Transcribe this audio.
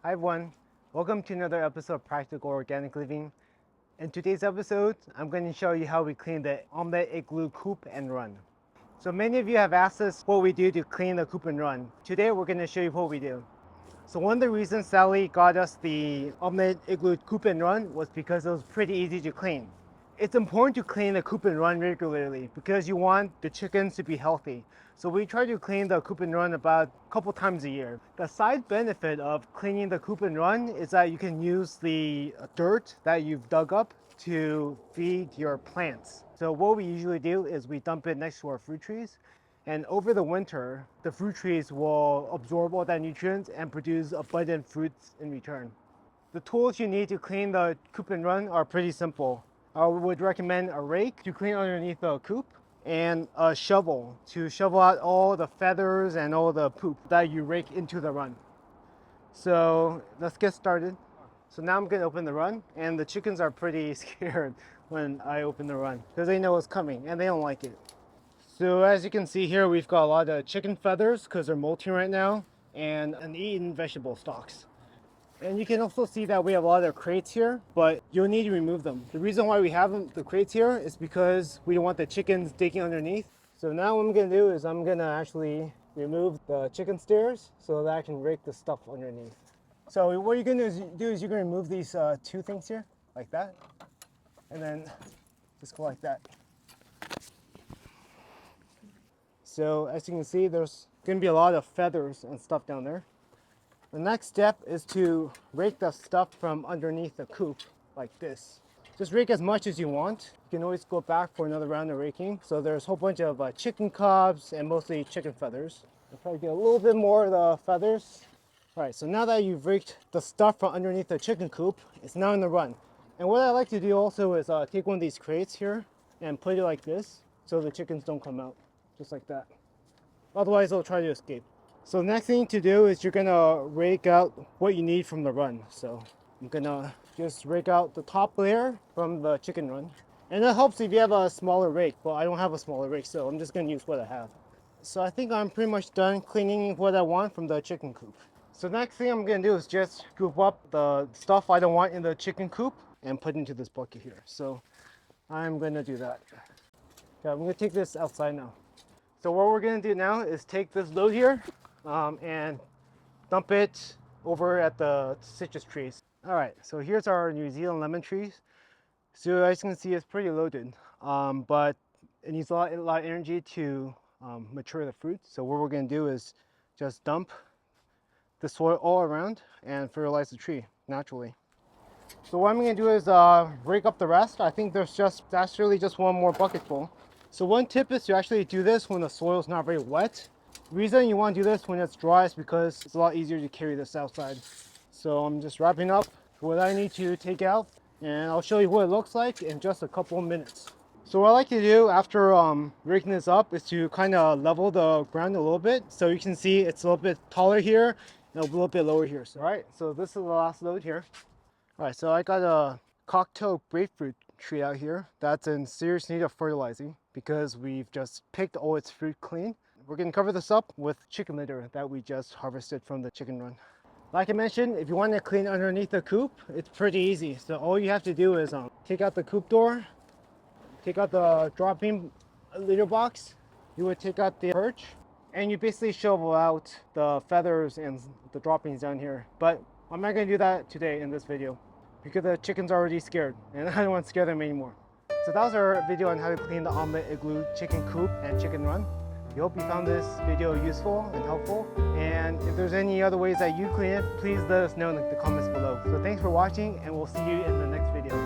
Hi everyone, welcome to another episode of Practical Organic Living. In today's episode, I'm going to show you how we clean the Omlet Eglu Coop and Run. So many of you have asked us what we do to clean the coop and run. Today we're going to show you what we do. So one of the reasons Sally got us the Omlet Eglu Coop and Run was because it was pretty easy to clean. It's important to clean the coop and run regularly because you want the chickens to be healthy. So we try to clean the coop and run about a couple times a year. The side benefit of cleaning the coop and run is that you can use the dirt that you've dug up to feed your plants. So what we usually do is we dump it next to our fruit trees, and over the winter, the fruit trees will absorb all that nutrients and produce abundant fruits in return. The tools you need to clean the coop and run are pretty simple. I would recommend a rake to clean underneath the coop and a shovel to shovel out all the feathers and all the poop that you rake into the run. So let's get started. So now I'm going to open the run, and the chickens are pretty scared when I open the run because they know it's coming and they don't like it. So as you can see here, we've got a lot of chicken feathers because they're molting right now, and uneaten vegetable stalks. And you can also see that we have a lot of crates here, but you'll need to remove them. The reason why we have the crates here is because we don't want the chickens digging underneath. So now what I'm gonna do is I'm gonna actually remove the chicken stairs so that I can rake the stuff underneath. So what you're gonna do is you're gonna remove these two things here, like that, and then just go like that. So as you can see, there's gonna be a lot of feathers and stuff down there. The next step is to rake the stuff from underneath the coop, like this. Just rake as much as you want. You can always go back for another round of raking. So there's a whole bunch of chicken cobs and mostly chicken feathers. I'll probably get a little bit more of the feathers. All right, so now that you've raked the stuff from underneath the chicken coop, it's now in the run. And what I like to do also is take one of these crates here and put it like this so the chickens don't come out, just like that. Otherwise, they'll try to escape. So the next thing to do is you're gonna rake out what you need from the run. So I'm gonna just rake out the top layer from the chicken run. And that helps if you have a smaller rake, but I don't have a smaller rake, so I'm just gonna use what I have. So I think I'm pretty much done cleaning what I want from the chicken coop. So next thing I'm gonna do is just scoop up the stuff I don't want in the chicken coop and put into this bucket here. So I'm gonna do that. Okay, I'm gonna take this outside now. So what we're gonna do now is take this load here and dump it over at the citrus trees. All right, so here's our New Zealand lemon trees. So as you can see, it's pretty loaded, but it needs a lot of energy to mature the fruit. So what we're gonna do is just dump the soil all around and fertilize the tree naturally. So what I'm gonna do is rake up the rest. I think that's really just one more bucket full. So one tip is to actually do this when the soil is not very wet. The reason you want to do this when it's dry is because it's a lot easier to carry this outside. So I'm just wrapping up what I need to take out, and I'll show you what it looks like in just a couple of minutes. So what I like to do after raking this up is to kind of level the ground a little bit, so you can see it's a little bit taller here and a little bit lower here. So, all right, so this is the last load here. All right, so I got a cocktail grapefruit tree out here that's in serious need of fertilizing because we've just picked all its fruit clean. We're gonna cover this up with chicken litter that we just harvested from the chicken run. Like I mentioned, if you want to clean underneath the coop, it's pretty easy. So all you have to do is take out the coop door, take out the dropping litter box, you would take out the perch, and you basically shovel out the feathers and the droppings down here. But I'm not gonna do that today in this video because the chicken's are already scared and I don't want to scare them anymore. So that was our video on how to clean the Omlet Eglu chicken coop and chicken run. We hope you found this video useful and helpful. And if there's any other ways that you clean it, please let us know in the comments below. So thanks for watching, and we'll see you in the next video.